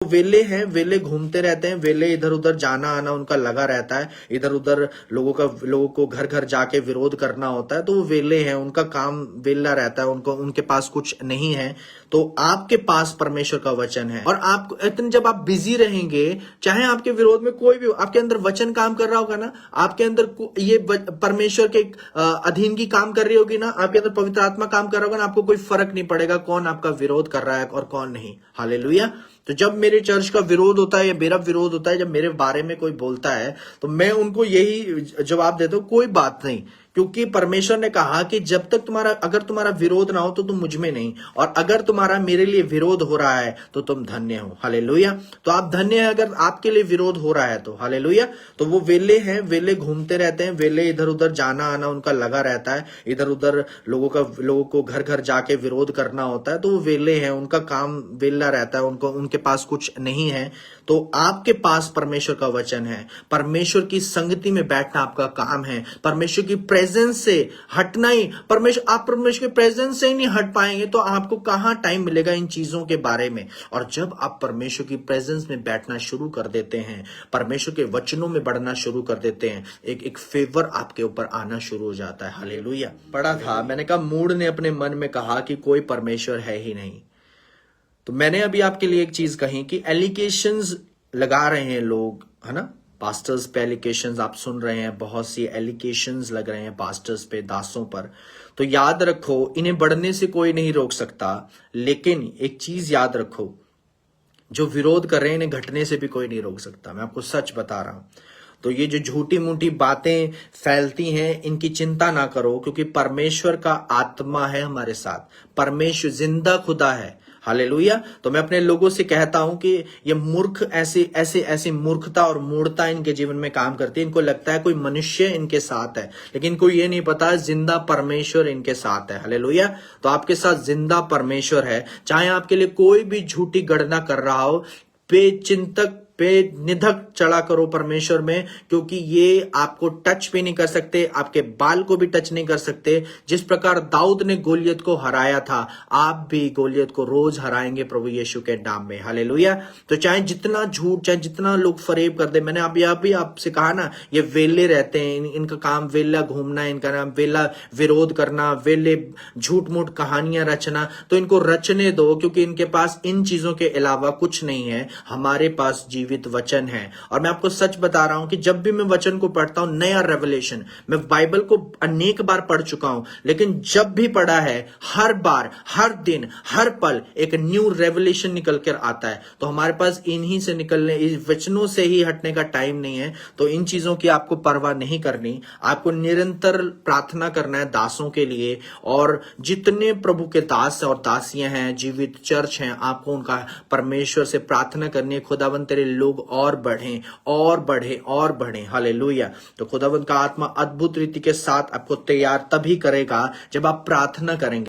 वेले हैं, वेले घूमते रहते हैं, वेले इधर उधर जाना आना उनका लगा रहता है, इधर उधर लोगों को घर घर जाके विरोध करना होता है, तो वो वेले हैं, उनका काम वेला रहता है, उनको उनके पास कुछ नहीं है। तो आपके पास परमेश्वर का वचन है और आप इतने जब आप बिजी रहेंगे, चाहे आपके विरोध में कोई भी, आपके अंदर वचन काम कर रहा होगा ना, आपके अंदर ये परमेश्वर के अधीन की काम कर रही होगी ना, आपके अंदर पवित्र आत्मा काम कर रहा होगा ना, आपको कोई फर्क नहीं पड़ेगा कौन आपका विरोध कर रहा है और कौन नहीं। हालेलुया। तो जब मेरे चर्च का विरोध होता है या मेरा विरोध होता है, जब मेरे बारे में कोई बोलता है, तो मैं उनको यही जवाब देता हूं, कोई बात नहीं, क्योंकि परमेश्वर ने कहा कि जब तक अगर तुम्हारा विरोध ना हो तो तुम मुझ में नहीं, और अगर तुम्हारा मेरे लिए विरोध हो रहा है तो तुम धन्य हो। हालेलुया। तो आप धन्य हैं अगर आपके लिए विरोध हो रहा है तो। हालेलुया। तो वो वेले हैं, वेले घूमते रहते हैं, वेले इधर उधर जाना आना उनका लगा रहता है, इधर उधर लोगों को घर घर जाके विरोध करना होता है, तो वो वेले हैं, उनका काम वेला रहता है, उनके पास कुछ नहीं है। तो आपके पास परमेश्वर का वचन है, परमेश्वर की संगति में बैठना आपका काम है, परमेश्वर की प्रेजेंस से हटना ही आप परमेश्वर के प्रेजेंस से ही नहीं हट पाएंगे तो आपको कहां टाइम मिलेगा इन चीजों के बारे में। और जब आप परमेश्वर की प्रेजेंस में बैठना शुरू कर देते हैं, परमेश्वर के वचनों में बढ़ना शुरू कर देते हैं, एक फेवर आपके ऊपर आना शुरू हो जाता है। हालेलुया। पढ़ा था, मैंने कहा मूड ने अपने मन में कहा कि कोई परमेश्वर है ही नहीं। तो मैंने अभी आपके लिए एक चीज कही कि एलिगेशंस लगा रहे हैं लोग, है ना, पास्टर्स पे एलिगेशंस आप सुन रहे हैं, बहुत सी एलिगेशंस लग रहे हैं पास्टर्स पे, दासों पर। तो याद रखो, इन्हें बढ़ने से कोई नहीं रोक सकता, लेकिन एक चीज याद रखो, जो विरोध कर रहे हैं इन्हें घटने से भी कोई नहीं रोक सकता। मैं आपको सच बता रहा हूं। तो ये जो झूठी मूठी बातें फैलती हैं, इनकी चिंता ना करो, क्योंकि परमेश्वर का आत्मा है हमारे साथ, परमेश्वर जिंदा खुदा है। हालेलुया। तो मैं अपने लोगों से कहता हूं कि ये मूर्ख ऐसी मूर्खता और मूढ़ता इनके जीवन में काम करती है। इनको लगता है कोई मनुष्य इनके साथ है, लेकिन इनको ये नहीं पता जिंदा परमेश्वर इनके साथ है। हालेलुया। तो आपके साथ जिंदा परमेश्वर है, चाहे आपके लिए कोई भी झूठी गणना कर रहा हो, बेचिंतक बेनिधक चला करो परमेश्वर में, क्योंकि ये आपको टच भी नहीं कर सकते, आपके बाल को भी टच नहीं कर सकते। जिस प्रकार दाऊद ने गोलियत को हराया था, आप भी गोलियत को रोज हराएंगे प्रभु यीशु के नाम में। हालेलुया। तो चाहे जितना झूठ, चाहे जितना लोग फरेब कर दे, मैंने अभी आपसे कहा ना, ये वेले रहते हैं, इनका काम वेला घूमना है, इनका नाम वेला विरोध करना, वेले झूठ मूठ कहानियां रचना। तो इनको रचने दो, क्योंकि इनके पास इन चीजों के अलावा कुछ नहीं है। हमारे पास जीवित वचन है। और मैं आपको सच बता रहा हूं कि जब भी मैं वचन को पढ़ता हूं, नया रेवलेशन, मैं बाइबल को अनेक बार पढ़ चुका हूं, लेकिन जब भी पढ़ा है, हर बार, हर दिन, हर पल एक न्यू रेवलेशन निकल कर आता है। तो हमारे पास इन्हीं से निकलने, इस वचनों से ही हटने का टाइम नहीं है। तो इन चीजों की आपको परवाह नहीं करनी, आपको निरंतर प्रार्थना करना है दासों के लिए। और जितने प्रभु के दास और दासियां हैं, जीवित चर्च हैं, आपको उनका परमेश्वर से प्रार्थना करनी है, खुदावंद तेरे लोग और बढ़ें और बढ़े और बढ़ें। हालेलुया। तो खुदावंद का आत्मा अद्भुत रीति के साथ आपको तैयार तभी करेगा जब आप प्रार्थना करेंगे।